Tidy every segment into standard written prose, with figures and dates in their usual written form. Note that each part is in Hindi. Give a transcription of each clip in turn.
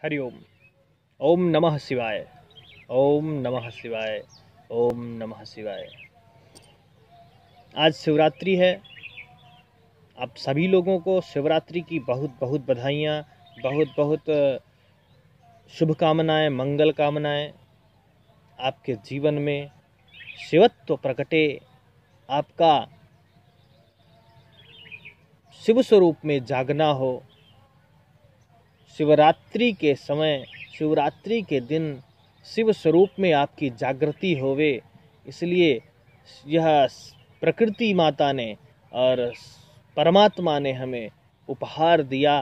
हरि ओम। ओम नमः शिवाय। ओम नमः शिवाय। ओम नमः शिवाय। आज शिवरात्रि है। आप सभी लोगों को शिवरात्रि की बहुत बहुत बधाइयाँ, बहुत बहुत शुभकामनाएं, मंगल कामनाएं। आपके जीवन में शिवत्व प्रकटे, आपका शिव स्वरूप में जागना हो। शिवरात्रि के समय, शिवरात्रि के दिन शिव स्वरूप में आपकी जागृति होवे, इसलिए यह प्रकृति माता ने और परमात्मा ने हमें उपहार दिया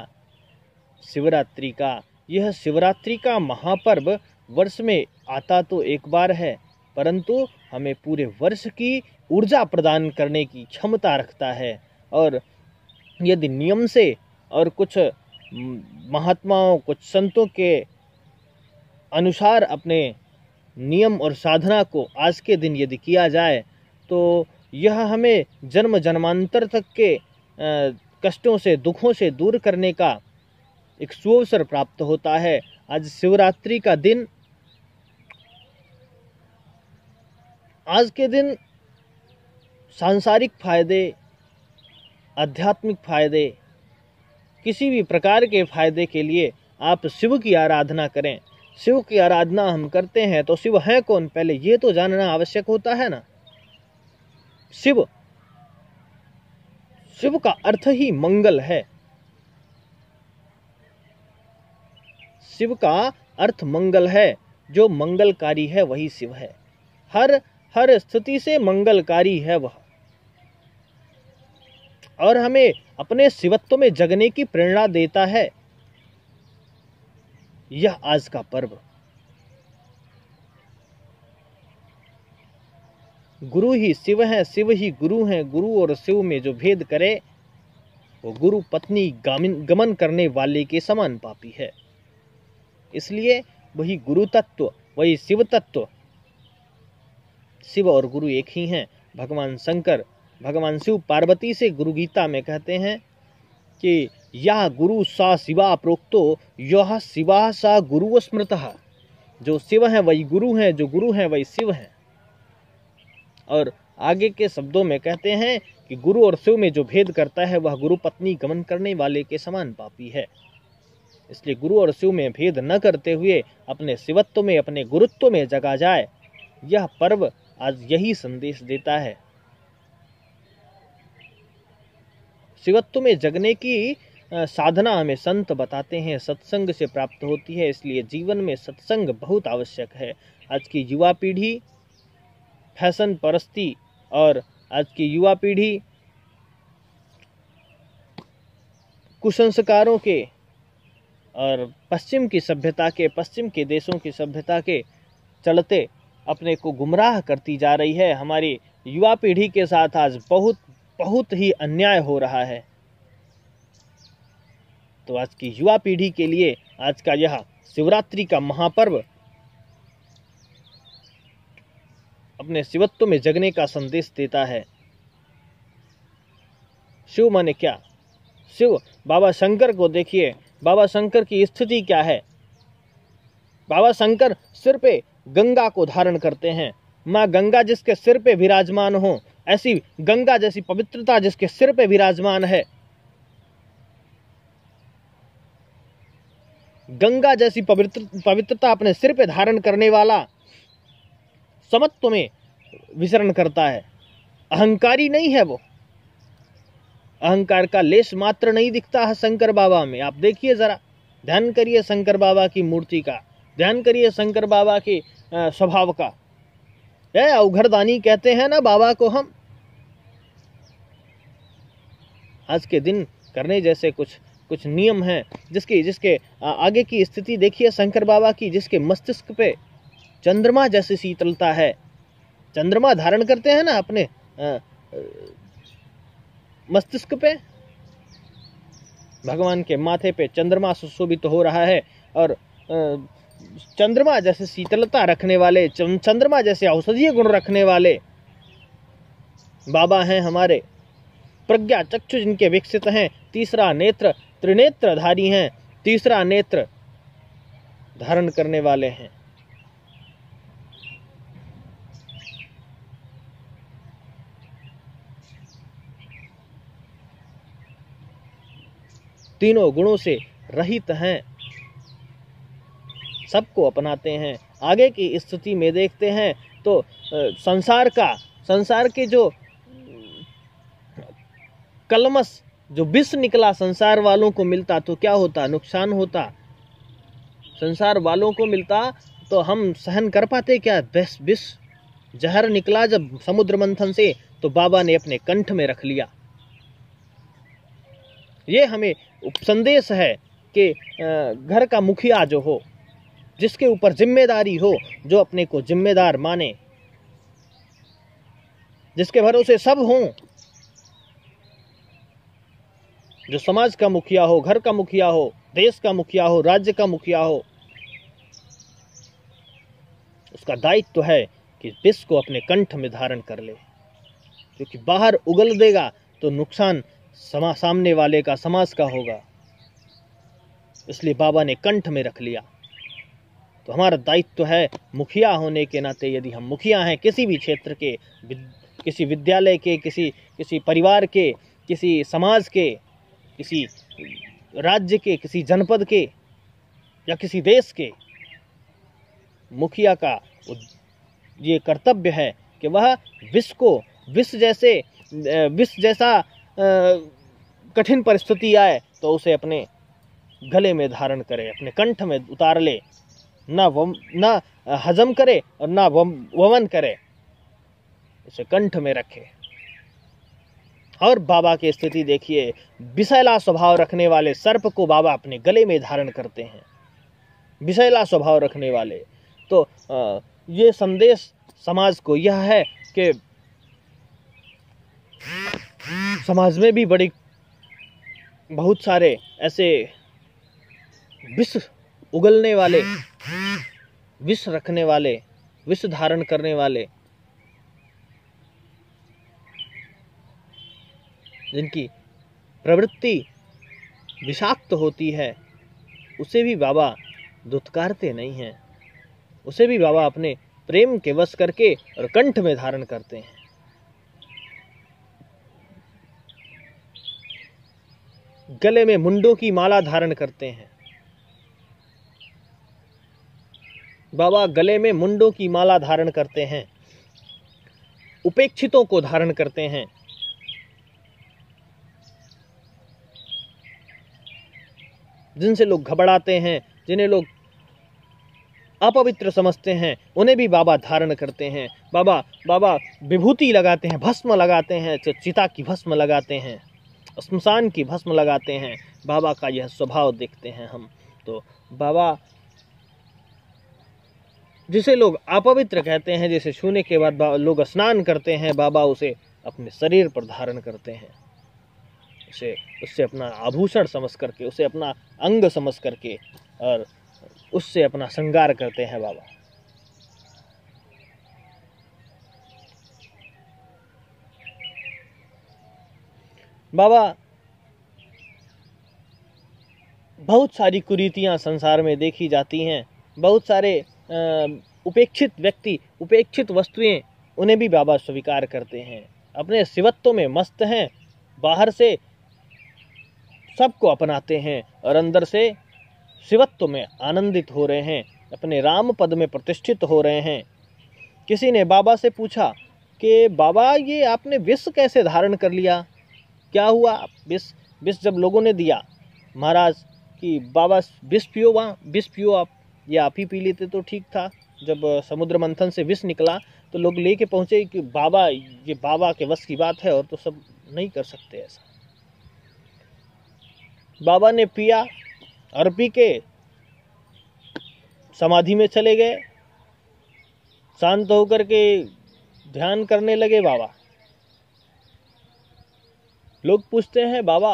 शिवरात्रि का। यह शिवरात्रि का महापर्व वर्ष में आता तो एक बार है, परंतु हमें पूरे वर्ष की ऊर्जा प्रदान करने की क्षमता रखता है। और यदि नियम से और कुछ महात्माओं, कुछ संतों के अनुसार अपने नियम और साधना को आज के दिन यदि किया जाए तो यह हमें जन्म जन्मांतर तक के कष्टों से, दुखों से दूर करने का एक सुअवसर प्राप्त होता है। आज शिवरात्रि का दिन, आज के दिन सांसारिक फायदे, आध्यात्मिक फायदे, किसी भी प्रकार के फायदे के लिए आप शिव की आराधना करें। शिव की आराधना हम करते हैं तो शिव है कौन, पहले ये तो जानना आवश्यक होता है ना। शिव, शिव का अर्थ ही मंगल है। शिव का अर्थ मंगल है। जो मंगलकारी है वही शिव है। हर स्थिति से मंगलकारी है वह, और हमें अपने शिवत्व में जगने की प्रेरणा देता है यह आज का पर्व। गुरु ही शिव है, शिव ही गुरु हैं। गुरु और शिव में जो भेद करे वो गुरु पत्नी गमन करने वाले के समान पापी है। इसलिए वही गुरु तत्व, वही शिव तत्व, शिव और गुरु एक ही हैं। भगवान शंकर, भगवान शिव पार्वती से गुरु गीता में कहते हैं कि यह गुरु सा शिवा प्रोक्तो यह शिवा सा गुरु स्मृतः। जो शिव है वही गुरु हैं, जो गुरु हैं वही शिव हैं। और आगे के शब्दों में कहते हैं कि गुरु और शिव में जो भेद करता है वह गुरु पत्नी गमन करने वाले के समान पापी है। इसलिए गुरु और शिव में भेद न करते हुए अपने शिवत्व में, अपने गुरुत्व में जगा जाए। यह पर्व आज यही संदेश देता है। शिवत्व में जगने की साधना हमें संत बताते हैं, सत्संग से प्राप्त होती है। इसलिए जीवन में सत्संग बहुत आवश्यक है। आज की युवा पीढ़ी फैशन परस्ती और आज की युवा पीढ़ी कुसंस्कारों के और पश्चिम की सभ्यता के, पश्चिम के देशों की सभ्यता के चलते अपने को गुमराह करती जा रही है। हमारी युवा पीढ़ी के साथ आज बहुत बहुत ही अन्याय हो रहा है। तो आज की युवा पीढ़ी के लिए आज का यह शिवरात्रि का महापर्व अपने शिवत्व में जगने का संदेश देता है। शिव माने क्या? शिव, बाबा शंकर को देखिए, बाबा शंकर की स्थिति क्या है। बाबा शंकर सिर पे गंगा को धारण करते हैं। माँ गंगा जिसके सिर पे विराजमान हो, ऐसी गंगा जैसी पवित्रता जिसके सिर पे विराजमान है, गंगा जैसी पवित्रता अपने सिर पे धारण करने वाला समत्व में विचरण करता है। अहंकारी नहीं है वो, अहंकार का लेश मात्र नहीं दिखता है शंकर बाबा में। आप देखिए, जरा ध्यान करिए शंकर बाबा की मूर्ति का, ध्यान करिए शंकर बाबा के स्वभाव का। अवघरदानी कहते हैं ना बाबा को हम। आज के दिन करने जैसे कुछ नियम हैं, जिसके आगे की स्थिति देखिए शंकर बाबा की, जिसके मस्तिष्क पे चंद्रमा जैसी शीतलता है। चंद्रमा धारण करते हैं ना अपने मस्तिष्क पे। भगवान के माथे पे चंद्रमा सुशोभित हो रहा है, और चंद्रमा जैसे शीतलता रखने वाले, चंद्रमा जैसे औषधीय गुण रखने वाले बाबा हैं हमारे। प्रज्ञा चक्षु जिनके विकसित हैं, तीसरा नेत्र त्रिनेत्रधारी हैं। तीसरा नेत्र धारण करने वाले हैं। तीनों गुणों से रहित हैं, सबको अपनाते हैं। आगे की स्थिति में देखते हैं तो संसार के जो कलमस, जो विष निकला संसार वालों को मिलता तो क्या होता, नुकसान होता। संसार वालों को मिलता तो हम सहन कर पाते क्या? विष जहर निकला जब समुद्र मंथन से तो बाबा ने अपने कंठ में रख लिया। ये हमें उपसंदेश है कि घर का मुखिया जो हो, जिसके ऊपर जिम्मेदारी हो, जो अपने को जिम्मेदार माने, जिसके भरोसे सब हों, जो समाज का मुखिया हो, घर का मुखिया हो, देश का मुखिया हो, राज्य का मुखिया हो, उसका दायित्व है कि विष को अपने कंठ में धारण कर ले, क्योंकि बाहर उगल देगा तो नुकसान सामने वाले का, समाज का होगा। इसलिए बाबा ने कंठ में रख लिया। तो हमारा दायित्व है मुखिया होने के नाते, यदि हम मुखिया हैं किसी भी क्षेत्र के, किसी विद्यालय के, किसी परिवार के, किसी समाज के, किसी राज्य के, किसी जनपद के या किसी देश के, मुखिया का ये कर्तव्य है कि वह विष जैसा कठिन परिस्थिति आए तो उसे अपने गले में धारण करे, अपने कंठ में उतार ले, ना हजम करे और ना वमन करे, उसे कंठ में रखे। और बाबा की स्थिति देखिए, विषैला स्वभाव रखने वाले सर्प को बाबा अपने गले में धारण करते हैं, विषैला स्वभाव रखने वाले। तो ये संदेश समाज को यह है कि समाज में भी बहुत सारे ऐसे विष उगलने वाले, विष रखने वाले, विष धारण करने वाले, जिनकी प्रवृत्ति विषाक्त होती है, उसे भी बाबा दुत्कारते नहीं हैं, उसे भी बाबा अपने प्रेम के वश करके और कंठ में धारण करते हैं। गले में मुंडों की माला धारण करते हैं। बाबा गले में मुंडों की माला धारण करते हैं, उपेक्षितों को धारण करते हैं, जिनसे लोग घबराते हैं, जिन्हें लोग अपवित्र समझते हैं, उन्हें भी बाबा धारण करते हैं। बाबा विभूति लगाते हैं, भस्म लगाते हैं, चिता की भस्म लगाते हैं, श्मशान की भस्म लगाते हैं। बाबा का यह स्वभाव देखते हैं हम। तो बाबा जिसे लोग अपवित्र कहते हैं, जैसे छूने के बाद लोग स्नान करते हैं, बाबा उसे अपने शरीर पर धारण करते हैं, उससे अपना आभूषण समझ करके, उसे अपना अंग समझ करके और उससे अपना श्रृंगार करते हैं बाबा। बाबा बहुत सारी कुरीतियां संसार में देखी जाती हैं, बहुत सारे उपेक्षित व्यक्ति, उपेक्षित वस्तुएं, उन्हें भी बाबा स्वीकार करते हैं, अपने शिवत्व में मस्त हैं, बाहर से सबको अपनाते हैं और अंदर से शिवत्व में आनंदित हो रहे हैं, अपने राम पद में प्रतिष्ठित हो रहे हैं। किसी ने बाबा से पूछा कि बाबा ये आपने विष कैसे धारण कर लिया, क्या हुआ? विष जब लोगों ने दिया महाराज कि बाबा विष पियो, वहाँ विष पियो आप, ये आप ही पी लेते तो ठीक था। जब समुद्र मंथन से विष निकला तो लोग लेके पहुँचे कि बाबा ये बाबा के वश की बात है और तो सब नहीं कर सकते ऐसा। बाबा ने पिया और पी के समाधि में चले गए, शांत होकर के ध्यान करने लगे बाबा। लोग पूछते हैं बाबा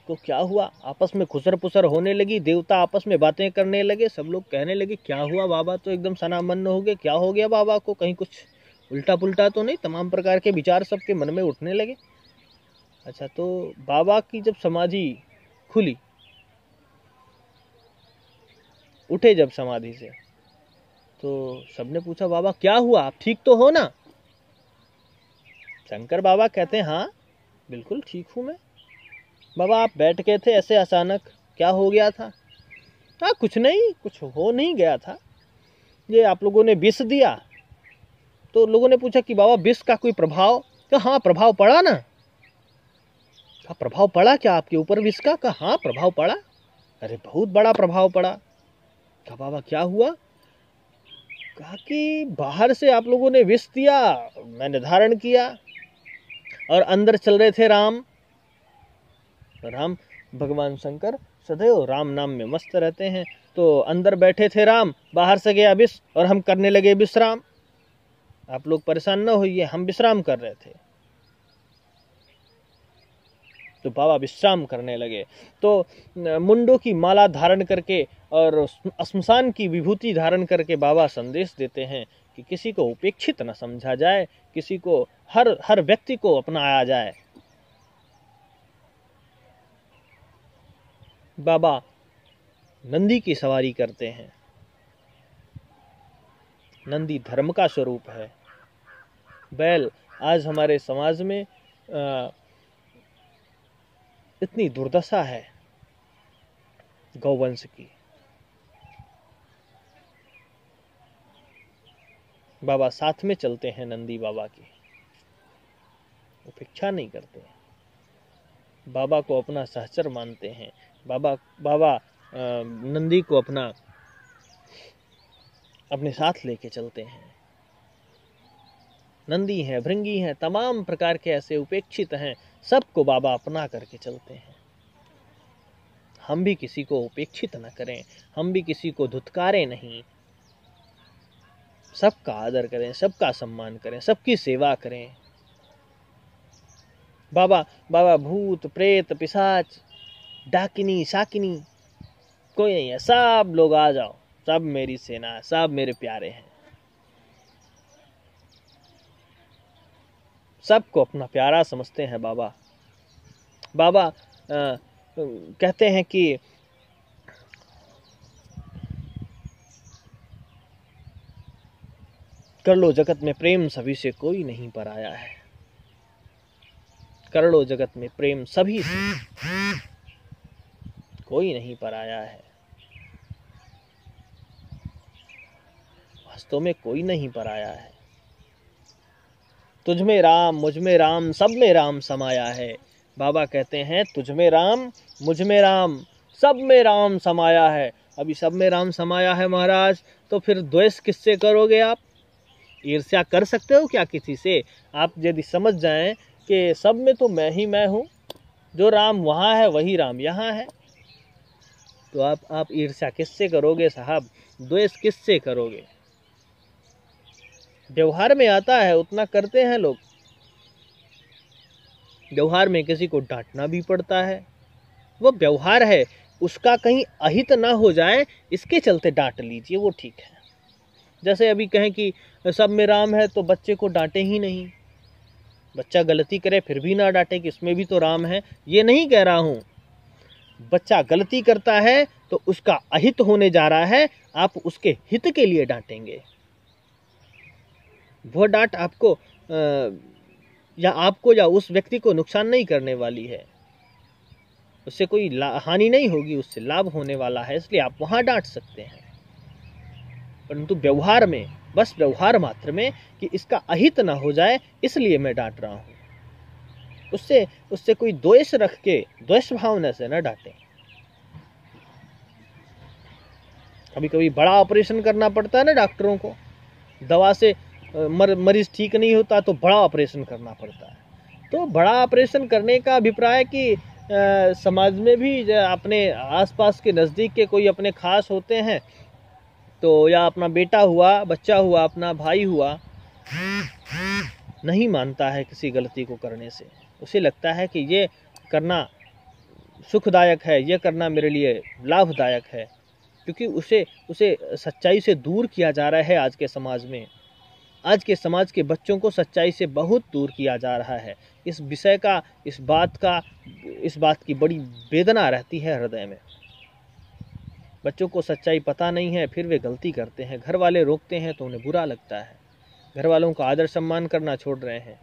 को क्या हुआ? आपस में खुसर पुसर होने लगी, देवता आपस में बातें करने लगे, सब लोग कहने लगे क्या हुआ? बाबा तो एकदम सनामन्न हो गए, क्या हो गया बाबा को? कहीं कुछ उल्टा पुल्टा तो नहीं? तमाम प्रकार के विचार सबके मन में उठने लगे। अच्छा, तो बाबा की जब समाधि खुली उठे जब समाधि से तो सबने पूछा, बाबा क्या हुआ, आप ठीक तो हो ना? शंकर बाबा कहते हैं, हाँ बिल्कुल ठीक हूँ मैं। बाबा आप बैठ गए थे ऐसे अचानक, क्या हो गया था? हाँ कुछ नहीं, कुछ हो नहीं गया था, ये आप लोगों ने विष दिया। तो लोगों ने पूछा कि बाबा विष का कोई प्रभाव? कहा हाँ प्रभाव पड़ा ना। कहा प्रभाव पड़ा क्या आपके ऊपर विष का? कहा हाँ प्रभाव पड़ा। अरे बहुत बड़ा प्रभाव पड़ा। कहा बाबा क्या हुआ? कहा कि बाहर से आप लोगों ने विष दिया, मैंने धारण किया, और अंदर चल रहे थे राम। भगवान शंकर सदैव राम नाम में मस्त रहते हैं। तो अंदर बैठे थे राम, बाहर से गया विष और हम करने लगे विश्राम। आप लोग परेशान न होइए, हम विश्राम कर रहे थे। तो बाबा विश्राम करने लगे। तो मुंडों की माला धारण करके और श्मशान की विभूति धारण करके बाबा संदेश देते हैं कि किसी को उपेक्षित न समझा जाए, किसी को हर व्यक्ति को अपनाया जाए। बाबा नंदी की सवारी करते हैं। नंदी धर्म का स्वरूप है। बैल आज हमारे समाज में इतनी दुर्दशा है गौवंश की। बाबा साथ में चलते हैं नंदी बाबा की, उपेक्षा नहीं करते, बाबा को अपना सहचर मानते हैं। बाबा नंदी को अपने साथ लेके चलते हैं। नंदी हैं, भृंगी हैं, तमाम प्रकार के ऐसे उपेक्षित हैं, सबको बाबा अपना करके चलते हैं। हम भी किसी को उपेक्षित न करें, हम भी किसी को धुतकारें नहीं, सबका आदर करें, सबका सम्मान करें, सबकी सेवा करें। बाबा भूत प्रेत पिशाच डाकिनी शाकिनी कोई नहीं है, सब लोग आ जाओ, सब मेरी सेना है, सब मेरे प्यारे हैं। सबको अपना प्यारा समझते हैं बाबा। बाबा कहते हैं कि कर लो जगत में प्रेम सभी से कोई नहीं पराया है। कर लो जगत में प्रेम सभी से कोई नहीं पराया है। वास्तव में कोई नहीं पराया है। तुझ में राम मुझ में राम सब में राम समाया है। बाबा कहते हैं तुझ में राम मुझ में राम सब में राम समाया है। अभी सब में राम समाया है महाराज, तो फिर द्वेष किससे करोगे आप? ईर्ष्या कर सकते हो क्या किसी से? आप यदि समझ जाएं कि सब में तो मैं ही मैं हूँ, जो राम वहाँ है वही राम यहाँ है, तो आप ईर्ष्या किससे करोगे साहब? द्वेष किससे करोगे? व्यवहार में आता है उतना करते हैं लोग। व्यवहार में किसी को डांटना भी पड़ता है, वो व्यवहार है, उसका कहीं अहित ना हो जाए इसके चलते डांट लीजिए, वो ठीक है। जैसे अभी कहें कि सब में राम है तो बच्चे को डांटे ही नहीं, बच्चा गलती करे फिर भी ना डांटे कि इसमें भी तो राम है, ये नहीं कह रहा हूँ। बच्चा गलती करता है तो उसका अहित होने जा रहा है, आप उसके हित के लिए डांटेंगे। वो डांट आपको या उस व्यक्ति को नुकसान नहीं करने वाली है, उससे कोई हानि नहीं होगी, उससे लाभ होने वाला है, इसलिए आप वहां डांट सकते हैं। परंतु व्यवहार में, बस व्यवहार मात्र में कि इसका अहित ना हो जाए इसलिए मैं डांट रहा हूं, उससे कोई द्वेष रख के द्वेष भावना से ना डांटें। कभी कभी बड़ा ऑपरेशन करना पड़ता है ना डॉक्टरों को, दवा से मरीज ठीक नहीं होता तो बड़ा ऑपरेशन करना पड़ता है। तो बड़ा ऑपरेशन करने का अभिप्राय कि समाज में भी अपने आसपास के नज़दीक के कोई अपने खास होते हैं, तो या अपना बेटा हुआ, बच्चा हुआ, अपना भाई हुआ, नहीं मानता है किसी गलती को करने से, उसे लगता है कि ये करना सुखदायक है, ये करना मेरे लिए लाभदायक है, क्योंकि उसे सच्चाई से दूर किया जा रहा है। आज के समाज में, आज के समाज के बच्चों को सच्चाई से बहुत दूर किया जा रहा है। इस विषय का, इस बात की बड़ी वेदना रहती है हृदय में। बच्चों को सच्चाई पता नहीं है, फिर वे गलती करते हैं। घर वाले रोकते हैं तो उन्हें बुरा लगता है, घर वालों का आदर सम्मान करना छोड़ रहे हैं।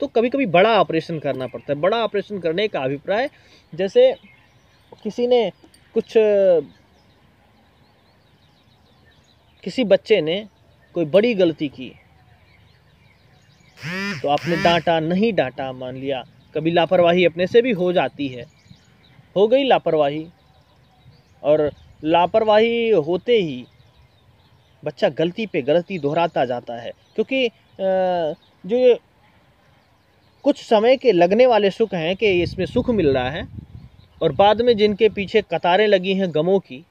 तो कभी कभी बड़ा ऑपरेशन करना पड़ता है। बड़ा ऑपरेशन करने का अभिप्राय, जैसे किसी बच्चे ने कोई बड़ी गलती की, तो आपने डांटा, नहीं डांटा, मान लिया कभी लापरवाही अपने से भी हो जाती है, हो गई लापरवाही, और लापरवाही होते ही बच्चा गलती पे गलती दोहराता जाता है। क्योंकि जो ये कुछ समय के लगने वाले सुख हैं कि इसमें सुख मिल रहा है, और बाद में जिनके पीछे कतारें लगी हैं गमों की,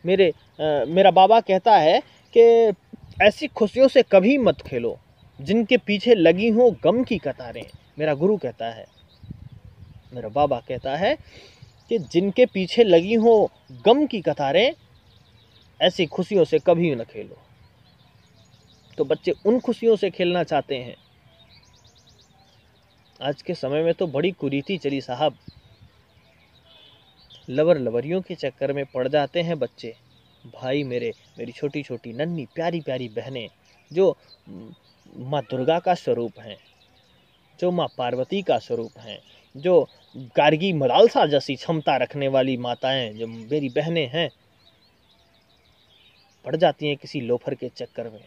मेरा बाबा कहता है कि ऐसी खुशियों से कभी मत खेलो जिनके पीछे लगी हो गम की कतारें। मेरा गुरु कहता है, मेरा बाबा कहता है कि जिनके पीछे लगी हो गम की कतारें, ऐसी खुशियों से कभी न खेलो। तो बच्चे उन खुशियों से खेलना चाहते हैं। आज के समय में तो बड़ी कुरीति चली साहब, लवर लवरियों के चक्कर में पड़ जाते हैं बच्चे। भाई मेरी छोटी छोटी नन्ही प्यारी प्यारी बहनें, जो माँ दुर्गा का स्वरूप हैं, जो माँ पार्वती का स्वरूप हैं, जो गार्गी मलालसा जैसी क्षमता रखने वाली माताएं, जो मेरी बहनें हैं, पड़ जाती हैं किसी लोफर के चक्कर में।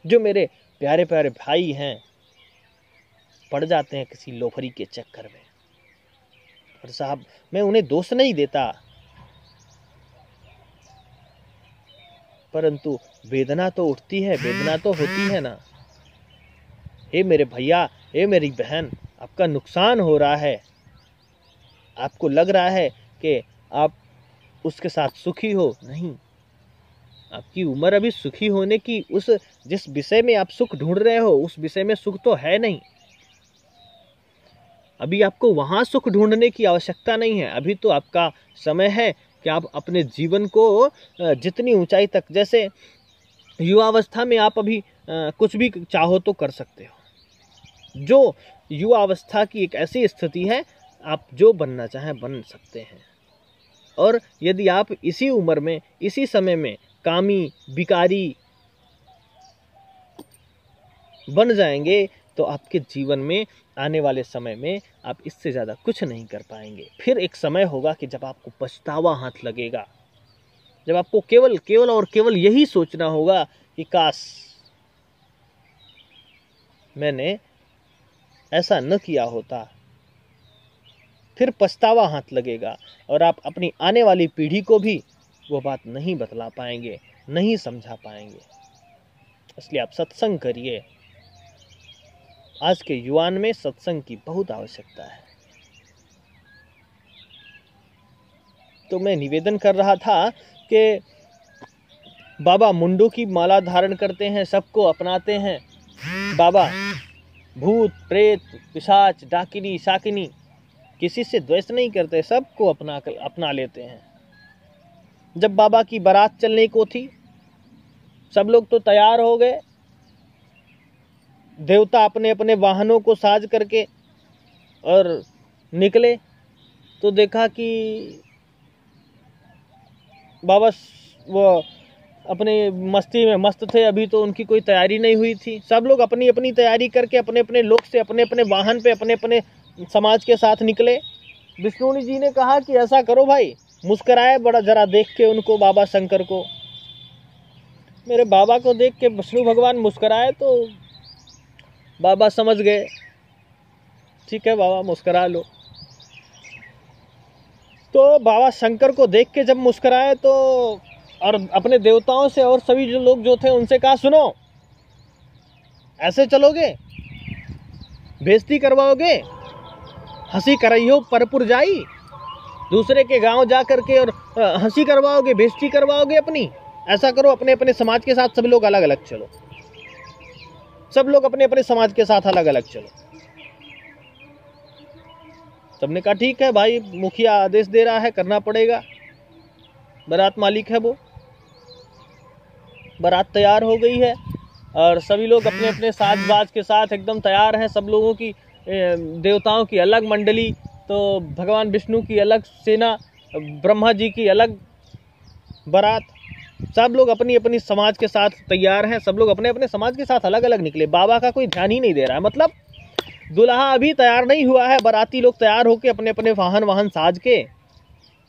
जो मेरे प्यारे प्यारे भाई हैं, पड़ जाते हैं किसी लोफरी के चक्कर में। और साहब, मैं उन्हें दोष नहीं देता, परंतु वेदना तो उठती है, वेदना तो होती है ना। हे मेरे भैया, हे मेरी बहन, आपका नुकसान हो रहा है। आपको लग रहा है कि आप उसके साथ सुखी हो, नहीं। आपकी उम्र अभी सुखी होने की, उस जिस विषय में आप सुख ढूंढ रहे हो उस विषय में सुख तो है नहीं। अभी आपको वहां सुख ढूंढने की आवश्यकता नहीं है। अभी तो आपका समय है कि आप अपने जीवन को जितनी ऊंचाई तक, जैसे युवावस्था में आप अभी कुछ भी चाहो तो कर सकते हो। जो युवावस्था की एक ऐसी स्थिति है, आप जो बनना चाहें बन सकते हैं। और यदि आप इसी उम्र में, इसी समय में कामी, बिकारी बन जाएंगे, तो आपके जीवन में आने वाले समय में आप इससे ज़्यादा कुछ नहीं कर पाएंगे। फिर एक समय होगा कि जब आपको पछतावा हाथ लगेगा, जब आपको केवल और केवल यही सोचना होगा कि काश मैंने ऐसा न किया होता। फिर पछतावा हाथ लगेगा और आप अपनी आने वाली पीढ़ी को भी वो बात नहीं बतला पाएंगे, नहीं समझा पाएंगे। इसलिए आप सत्संग करिए। आज के युवान में सत्संग की बहुत आवश्यकता है। तो मैं निवेदन कर रहा था कि बाबा मुंडू की माला धारण करते हैं, सबको अपनाते हैं। बाबा भूत, प्रेत, पिशाच, डाकिनी, शाकिनी, किसी से द्वेष नहीं करते, सबको अपना लेते हैं। जब बाबा की बारात चलने को थी, सब लोग तो तैयार हो गए। देवता अपने अपने वाहनों को साज करके और निकले, तो देखा कि बाबा वो अपने मस्ती में मस्त थे। अभी तो उनकी कोई तैयारी नहीं हुई थी। सब लोग अपनी अपनी तैयारी करके अपने अपने लोग से, अपने अपने वाहन पे, अपने अपने समाज के साथ निकले। विष्णु जी ने कहा कि ऐसा करो भाई, मुस्कुराए बड़ा जरा देख के उनको, बाबा शंकर को। मेरे बाबा को देख के विष्णु भगवान मुस्कुराए तो बाबा समझ गए, ठीक है बाबा मुस्कुरा लो। तो बाबा शंकर को देख के जब मुस्कुराए तो, और अपने देवताओं से और सभी जो लोग जो थे उनसे कहा, सुनो ऐसे चलोगे, बेइज्जती करवाओगे, हंसी कराइयो परपुर जाई, दूसरे के गांव जा करके और हंसी करवाओगे, बेइज्जती करवाओगे अपनी। ऐसा करो, अपने अपने समाज के साथ सब लोग अलग अलग चलो, सब लोग अपने अपने समाज के साथ अलग अलग चलो। सबने कहा ठीक है भाई, मुखिया आदेश दे रहा है, करना पड़ेगा, बारात मालिक है वो। बारात तैयार हो गई है और सभी लोग अपने अपने साज बाज के साथ एकदम तैयार हैं। सब लोगों की, देवताओं की अलग मंडली, तो भगवान विष्णु की अलग सेना, ब्रह्मा जी की अलग बारात। सब लोग अपनी अपनी समाज के साथ तैयार हैं, सब लोग अपने अपने समाज के साथ अलग अलग निकले। बाबा का कोई ध्यान ही नहीं दे रहा है। मतलब दुल्हा अभी तैयार नहीं हुआ है, बाराती लोग तैयार होके अपने अपने वाहन साज के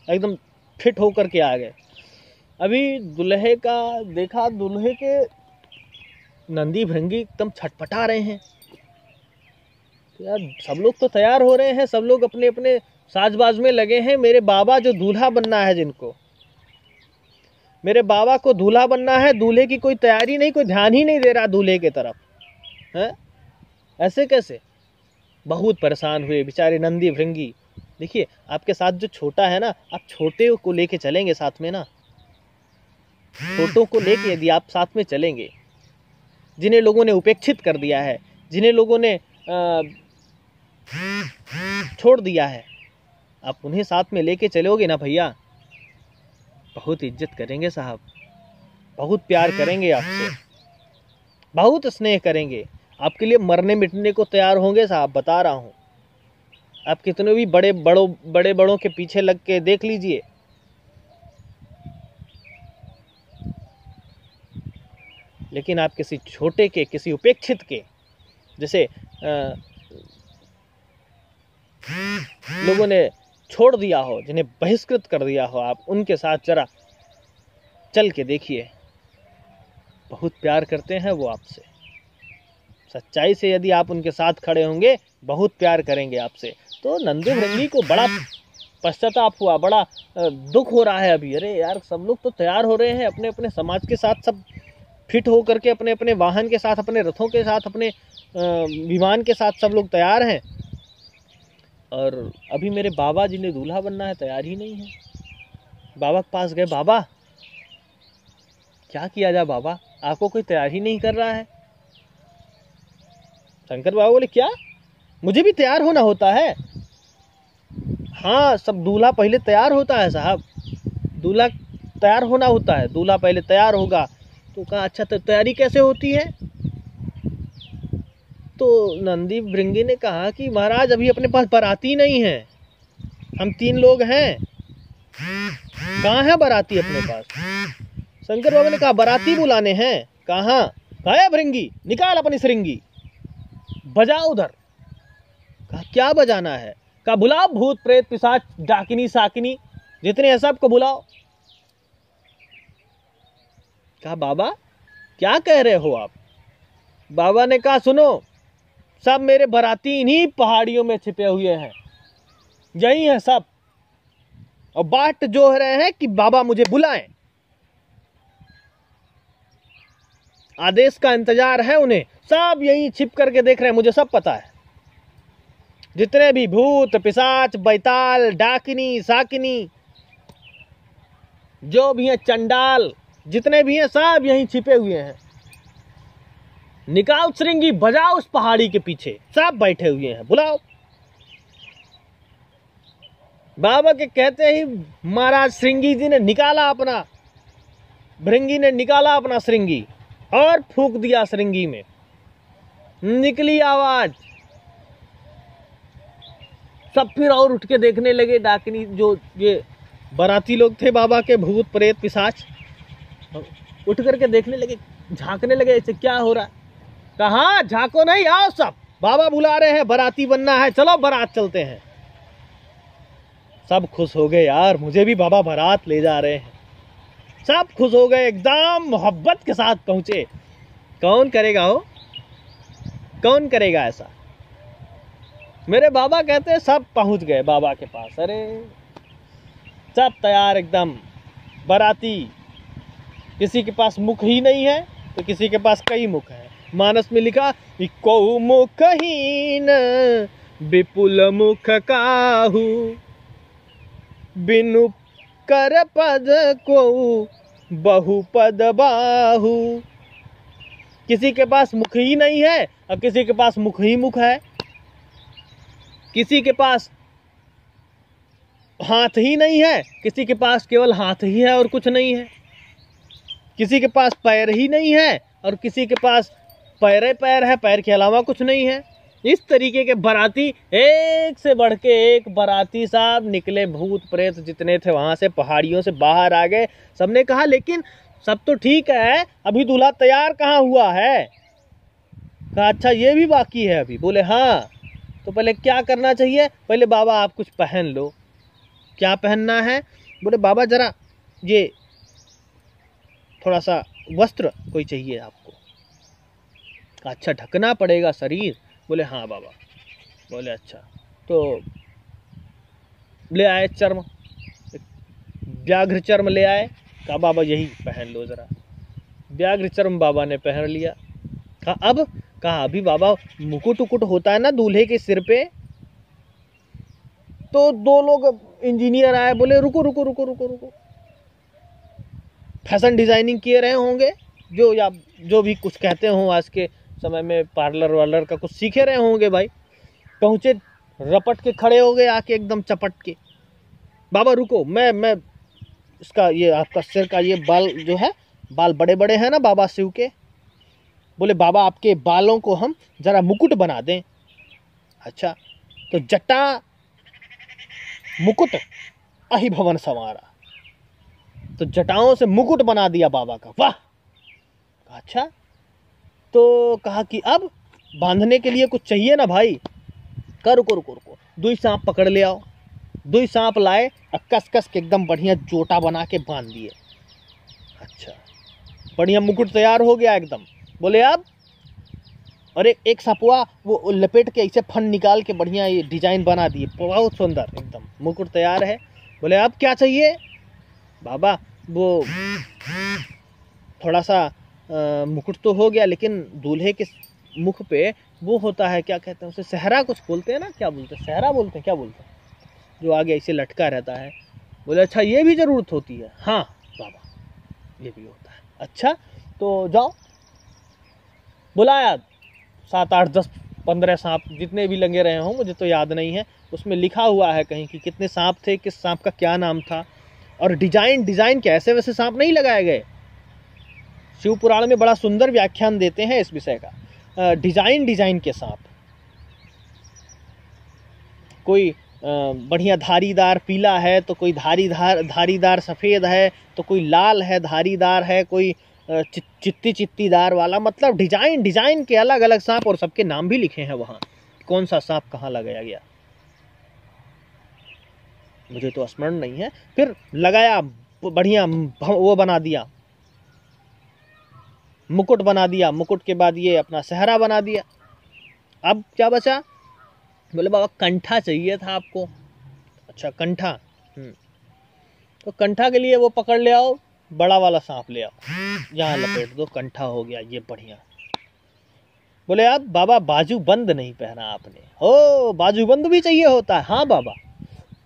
एकदम फिट होकर के आ गए। अभी दुल्हे का देखा, दुल्हे के नंदी भृंगी एकदम छटपटा रहे हैं। तो यार सब लोग तो तैयार हो रहे हैं, सब लोग अपने अपने साजबाज में लगे हैं। मेरे बाबा जो दूल्हा बनना है, जिनको मेरे बाबा को दूल्हा बनना है, दूल्हे की कोई तैयारी नहीं, कोई ध्यान ही नहीं दे रहा दूल्हे की तरफ है। ऐसे कैसे? बहुत परेशान हुए बेचारे नंदी भृंगी। देखिए आपके साथ जो छोटा है ना, आप छोटे को लेके चलेंगे साथ में ना, छोटों को लेके यदि आप साथ में चलेंगे, जिन्हें लोगों ने उपेक्षित कर दिया है, जिन्हें लोगों ने छोड़ दिया है, आप उन्हें साथ में लेके चलोगे ना भैया, बहुत इज्जत करेंगे साहब, बहुत प्यार करेंगे आपसे, बहुत स्नेह करेंगे, आपके लिए मरने मिटने को तैयार होंगे साहब, बता रहा हूँ। आप कितने भी बड़े बड़ों के पीछे लग के देख लीजिए, लेकिन आप किसी छोटे के, किसी उपेक्षित के, जैसे लोगों ने छोड़ दिया हो, जिन्हें बहिष्कृत कर दिया हो, आप उनके साथ जरा चल के देखिए, बहुत प्यार करते हैं वो आपसे। सच्चाई से यदि आप उनके साथ खड़े होंगे, बहुत प्यार करेंगे आपसे। तो नंदी भृंगी को बड़ा पश्चाताप हुआ, बड़ा दुख हो रहा है अभी। अरे यार सब लोग तो तैयार हो रहे हैं, अपने अपने समाज के साथ सब फिट हो करके, अपने अपने वाहन के साथ, अपने रथों के साथ, अपने विमान के साथ सब लोग तैयार हैं, और अभी मेरे बाबा जिन्हें दूल्हा बनना है तैयार ही नहीं है। बाबा के पास गए, बाबा क्या किया जाए बाबा, आपको कोई तैयार ही नहीं कर रहा है। शंकर बाबा बोले क्या, मुझे भी तैयार होना होता है? हाँ, सब दूल्हा पहले तैयार होता है साहब, दूल्हा तैयार होना होता है, दूल्हा पहले तैयार होगा। तो कहा अच्छा तो तैयारी कैसे होती है? तो नंदी भृंगी ने कहा कि महाराज अभी अपने पास बाराती नहीं है, हम 3 लोग हैं, कहाँ है बाराती अपने पास? शंकर बाबा ने कहा बाराती बुलाने हैं। कहाँ? कहा भृंगी निकाल अपनी श्रृंगी, बजा उधर। कहा क्या बजाना है? कहा बुलाओ भूत प्रेत पिशाच डाकिनी साकिनी जितने हैं सबको बुलाओ। कहा बाबा क्या कह रहे हो आप? बाबा ने कहा सुनो, सब मेरे बाराती इन्हीं पहाड़ियों में छिपे हुए हैं, यही है सब, और बाट जो रहे हैं कि बाबा मुझे बुलाएं, आदेश का इंतजार है उन्हें, सब यही छिप करके देख रहे हैं, मुझे सब पता है। जितने भी भूत पिशाच बैताल डाकिनी साकिनी जो भी हैं, चंडाल जितने भी हैं, सब यहीं छिपे हुए हैं। निकाल श्रृंगी, बजाओ उस पहाड़ी के पीछे, सब बैठे हुए हैं, बुलाओ। बाबा के कहते ही महाराज श्रृंगी जी ने निकाला अपना, भृंगी ने निकाला अपना श्रृंगी और फूंक दिया श्रृंगी में, निकली आवाज। सब फिर और उठ के देखने लगे, डाकिनी जो ये बाराती लोग थे बाबा के, भूत प्रेत पिशाच उठ करके देखने लगे, झांकने लगे, ऐसे क्या हो रहा है? कहा झांको नहीं, आओ सब, बाबा बुला रहे हैं, बाराती बनना है, चलो बारात चलते हैं। सब खुश हो गए, यार मुझे भी बाबा बारात ले जा रहे हैं। सब खुश हो गए, एकदम मोहब्बत के साथ पहुंचे। कौन करेगा हो, कौन करेगा ऐसा? मेरे बाबा कहते हैं सब पहुंच गए बाबा के पास। अरे सब तैयार एकदम, बाराती, किसी के पास मुख ही नहीं है तो किसी के पास कई मुख है। मानस में लिखा इको मुखहीन विपुल मुख काहू, बिनु कर पद को बहुपद बाहू। किसी के पास मुख ही नहीं है और किसी के पास मुख ही मुख है, किसी के पास हाथ ही नहीं है, किसी के पास केवल हाथ ही है और कुछ नहीं है, किसी के पास पैर ही नहीं है और किसी के पास पैर पैर है, पैर के अलावा कुछ नहीं है। इस तरीके के बाराती, एक से बढ़ के एक बाराती साहब निकले, भूत प्रेत जितने थे वहां से पहाड़ियों से बाहर आ गए। सबने कहा लेकिन सब तो ठीक है, अभी दूल्हा तैयार कहाँ हुआ है? कहा अच्छा ये भी बाकी है अभी। बोले हाँ। तो पहले क्या करना चाहिए? पहले बाबा आप कुछ पहन लो। क्या पहनना है? बोले बाबा जरा ये थोड़ा सा वस्त्र कोई चाहिए आपको। अच्छा ढकना पड़ेगा शरीर? बोले हाँ बाबा। बोले अच्छा, तो ले आए चर्म, व्याघ्र चर्म ले आए। कहा बाबा यही पहन लो जरा। व्याघ्र चर्म बाबा ने पहन लिया। कहा अब? कहा अभी बाबा मुकुट उकुट होता है ना दूल्हे के सिर पे। तो दो लोग इंजीनियर आए, बोले रुको रुको रुको रुको रुको, फैशन डिजाइनिंग किए रहे होंगे जो, या जो भी कुछ कहते हो आज के समय में, पार्लर वार्लर का कुछ सीखे रहे होंगे भाई। पहुंचे, रपट के खड़े हो गए आके एकदम चपट के। बाबा रुको, मैं इसका ये आपका सिर का ये बाल जो है, बाल बड़े बड़े हैं ना बाबा शिव के। बोले बाबा आपके बालों को हम जरा मुकुट बना दें। अच्छा, तो जटा मुकुट अहि भवन संवारा, तो जटाओं से मुकुट बना दिया बाबा का। वाह। अच्छा, तो कहा कि अब बांधने के लिए कुछ चाहिए ना भाई। कर रुको रुको रुको, दुई सांप पकड़ ले आओ। दुई सांप लाए और कस कस के एकदम बढ़िया जोटा बना के बांध दिए। अच्छा, बढ़िया मुकुट तैयार हो गया एकदम। बोले अब? और एक सपुआ वो लपेट के ऐसे फन निकाल के बढ़िया ये डिजाइन बना दिए, बहुत सुंदर एकदम मुकुट तैयार है। बोले अब क्या चाहिए? बाबा वो थोड़ा सा मुकुट तो हो गया, लेकिन दूल्हे के मुख पे वो होता है, क्या कहते हैं उसे, सहरा कुछ बोलते हैं ना, क्या बोलते हैं, सहरा बोलते हैं, क्या बोलते हैं, जो आगे ऐसे लटका रहता है। बोले अच्छा ये भी जरूरत होती है? हाँ बाबा ये भी होता है। अच्छा तो जाओ। बुलाया 7 8 10 15 सांप जितने भी लगे रहे हों, मुझे तो याद नहीं है। उसमें लिखा हुआ है कहीं कि कितने सांप थे, किस सांप का क्या नाम था, और डिजाइन के ऐसे वैसे सांप नहीं लगाए गए। शिव पुराण में बड़ा सुंदर व्याख्यान देते हैं इस विषय का। डिजाइन के सांप, कोई बढ़िया धारीदार पीला है, तो कोई धारीदार सफ़ेद है, तो कोई लाल है धारीदार है, कोई चित्तीदार वाला। मतलब डिजाइन के अलग अलग सांप, और सबके नाम भी लिखे हैं वहाँ, कौन सा सांप कहाँ लगाया गया मुझे तो स्मरण नहीं है। फिर लगाया, बढ़िया वो बना दिया, मुकुट बना दिया। मुकुट के बाद ये अपना सहरा बना दिया। अब क्या बचा? बोले बाबा कंठा चाहिए था आपको। अच्छा कंठा, तो कंठा के लिए वो पकड़ ले आओ, बड़ा वाला सांप ले आओ, यहाँ लपेट दो, कंठा हो गया ये बढ़िया। बोले अब बाबा बाजू बंद नहीं पहना आपने। ओ बाजू बंद भी चाहिए होता है? हाँ बाबा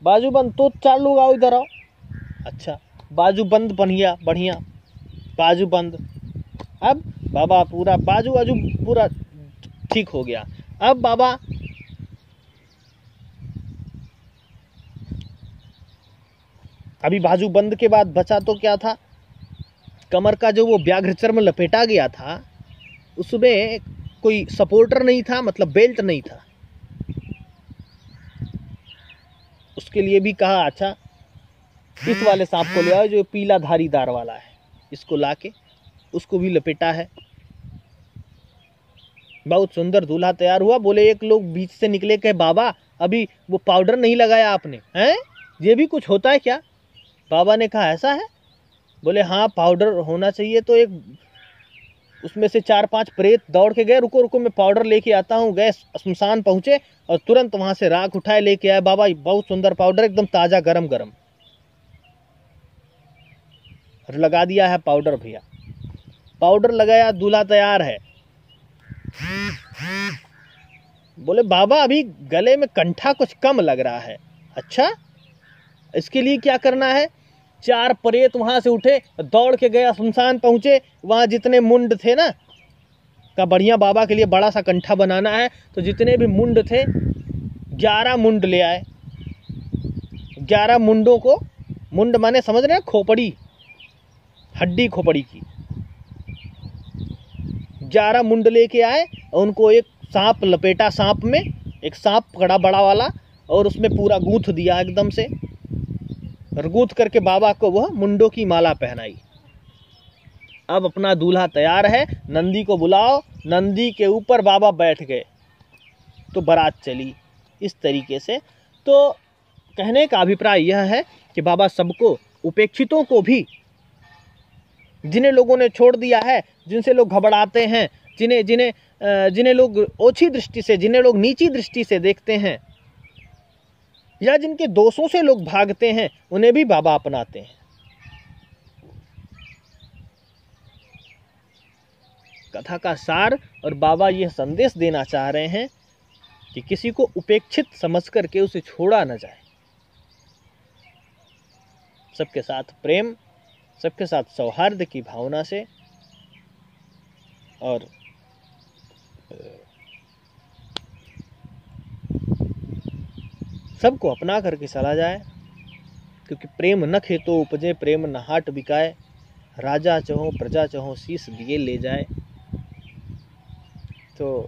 बाजू बंद, तो 4 लोग आओ इधर आओ। अच्छा बाजू बंद बढ़िया बढ़िया, बाजू बंद। अब बाबा पूरा बाजू पूरा ठीक हो गया। अब बाबा अभी बाजू बंद के बाद बचा तो क्या था, कमर का जो वो व्याघ्र चर्म लपेटा गया था, उसमें कोई सपोर्टर नहीं था, मतलब बेल्ट नहीं था। उसके लिए भी कहा अच्छा इस वाले सांप को ले आओ जो पीला धारीदार वाला है, इसको लाके उसको भी लपेटा है। बहुत सुंदर दूल्हा तैयार हुआ। बोले एक लोग बीच से निकले, कहे बाबा अभी वो पाउडर नहीं लगाया आपने, हैं ये भी कुछ होता है क्या? बाबा ने कहा ऐसा है? बोले हाँ पाउडर होना चाहिए। तो एक उसमें से 4-5 प्रेत दौड़ के गए, रुको रुको मैं पाउडर लेके आता हूँ। गए श्मशान पहुंचे और तुरंत वहां से राख उठाए लेके आए। बाबा बहुत सुंदर पाउडर, एकदम ताजा गरम गरम लगा दिया है पाउडर। भैया पाउडर लगाया, दूल्हा तैयार है। बोले बाबा अभी गले में कंठा कुछ कम लग रहा है। अच्छा इसके लिए क्या करना है? 4 प्रेत वहां से उठे, दौड़ के गया, श्मशान पहुंचे, वहां जितने मुंड थे ना, का बढ़िया बाबा के लिए बड़ा सा कंठा बनाना है, तो जितने भी मुंड थे 11 मुंड ले आए। 11 मुंडों को, मुंड माने समझ रहे हैं, खोपड़ी, हड्डी खोपड़ी की 11 मुंड लेके आए और उनको एक सांप लपेटा, सांप में एक सांप पकड़ा बड़ा वाला, और उसमें पूरा गूंथ दिया एकदम से, और गूंथ करके बाबा को वह मुंडों की माला पहनाई। अब अपना दूल्हा तैयार है, नंदी को बुलाओ। नंदी के ऊपर बाबा बैठ गए, तो बारात चली इस तरीके से। तो कहने का अभिप्राय यह है कि बाबा सबको, उपेक्षितों को भी, जिन्हें लोगों ने छोड़ दिया है, जिनसे लोग घबराते हैं, जिन्हें लोग ओछी दृष्टि से, जिन्हें लोग नीची दृष्टि से देखते हैं, या जिनके दोषों से लोग भागते हैं, उन्हें भी बाबा अपनाते हैं। कथा का सार, और बाबा यह संदेश देना चाह रहे हैं कि किसी को उपेक्षित समझ करके उसे छोड़ा न जाए। सबके साथ प्रेम, सबके साथ सौहार्द की भावना से, और सबको अपना करके चला जाए। क्योंकि प्रेम न खेतो उपजे, प्रेम न हाट बिकाए, राजा चहो प्रजा चहो शीस दिए ले जाए। तो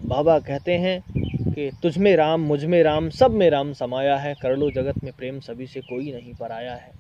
बाबा कहते हैं कि तुझ में राम, मुझ में राम, सब में राम समाया है, कर लो जगत में प्रेम, सभी से कोई नहीं पराया है।